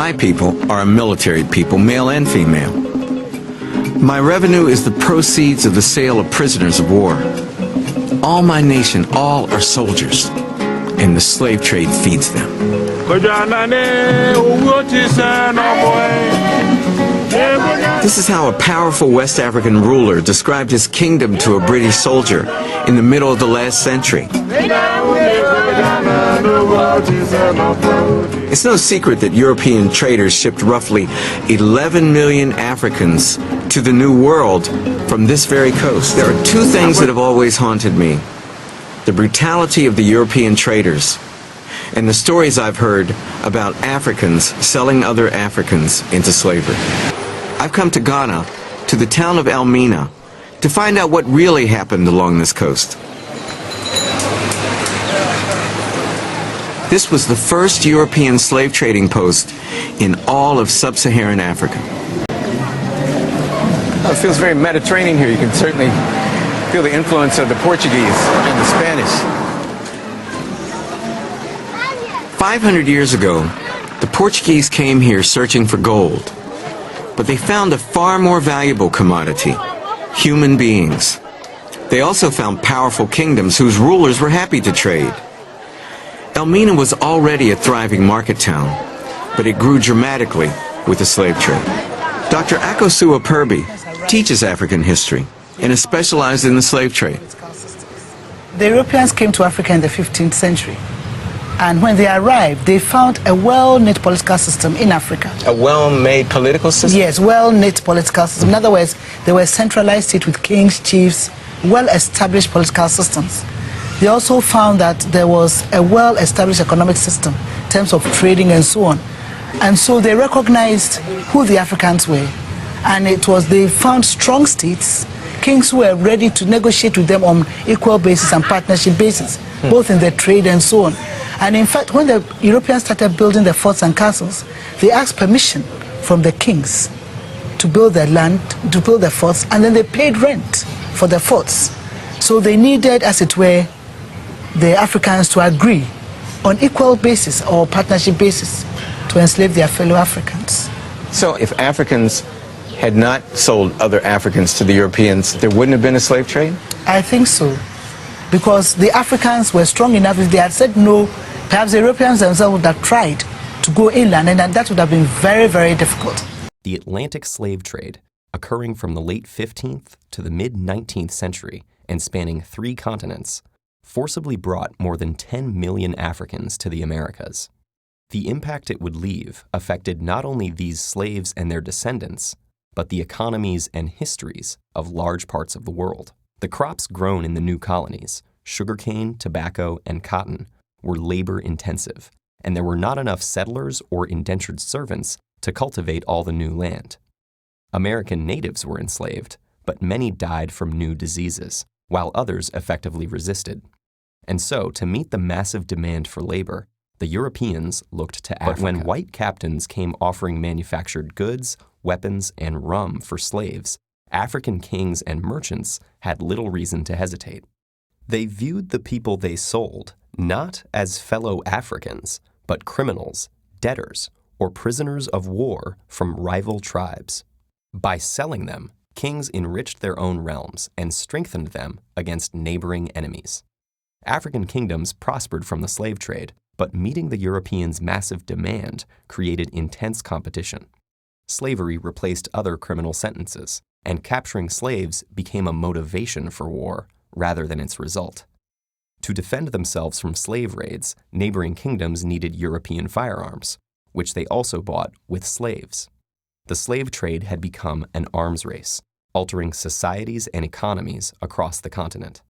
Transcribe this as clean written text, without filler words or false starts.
My people are a military people, male and female. My revenue is the proceeds of the sale of prisoners of war. All my nation, all are soldiers, and the slave trade feeds them. This is how a powerful West African ruler described his kingdom to a British soldier in the middle of the last century. It's no secret that European traders shipped roughly 11 million Africans to the New World from this very coast. There are two things that have always haunted me: the brutality of the European traders and the stories I've heard about Africans selling other Africans into slavery. I've come to Ghana, to the town of Elmina, to find out what really happened along this coast. This was the first European slave trading post in all of sub-Saharan Africa. Oh, it feels very Mediterranean here. You can certainly feel the influence of the Portuguese and the Spanish. 500 years ago, the Portuguese came here searching for gold, but they found a far more valuable commodity: human beings. They also found powerful kingdoms whose rulers were happy to trade. Elmina was already a thriving market town, but it grew dramatically with the slave trade. Dr. Akosua Purby teaches African history and is specialized in the slave trade. The Europeans came to Africa in the 15th century, and when they arrived, they found a well-knit political system in Africa. A well-made political system? Yes, well-knit political system. In other words, they were centralized state with kings, chiefs, well-established political systems. They also found that there was a well-established economic system in terms of trading and so on. And so they recognized who the Africans were. And they found strong states, kings who were ready to negotiate with them on equal basis and partnership basis, both in the trade and so on. And in fact, when the Europeans started building the forts and castles, they asked permission from the kings to build their land, to build the forts, and then they paid rent for the forts. So they needed, as it were, the Africans to agree on equal basis or partnership basis to enslave their fellow Africans. So if Africans had not sold other Africans to the Europeans, there wouldn't have been a slave trade? I think so, because the Africans were strong enough. If they had said no, perhaps the Europeans themselves would have tried to go inland, and that would have been very, very difficult. The Atlantic slave trade, occurring from the late 15th to the mid-19th century and spanning 3 continents, forcibly brought more than 10 million Africans to the Americas. The impact it would leave affected not only these slaves and their descendants, but the economies and histories of large parts of the world. The crops grown in the new colonies, sugarcane, tobacco, and cotton, were labor-intensive, and there were not enough settlers or indentured servants to cultivate all the new land. American natives were enslaved, but many died from new diseases, while others effectively resisted. And so, to meet the massive demand for labor, the Europeans looked to Africa. But when white captains came offering manufactured goods, weapons, and rum for slaves, African kings and merchants had little reason to hesitate. They viewed the people they sold not as fellow Africans, but criminals, debtors, or prisoners of war from rival tribes. By selling them, kings enriched their own realms and strengthened them against neighboring enemies. African kingdoms prospered from the slave trade, but meeting the Europeans' massive demand created intense competition. Slavery replaced other criminal sentences, and capturing slaves became a motivation for war rather than its result. To defend themselves from slave raids, neighboring kingdoms needed European firearms, which they also bought with slaves. The slave trade had become an arms race, altering societies and economies across the continent.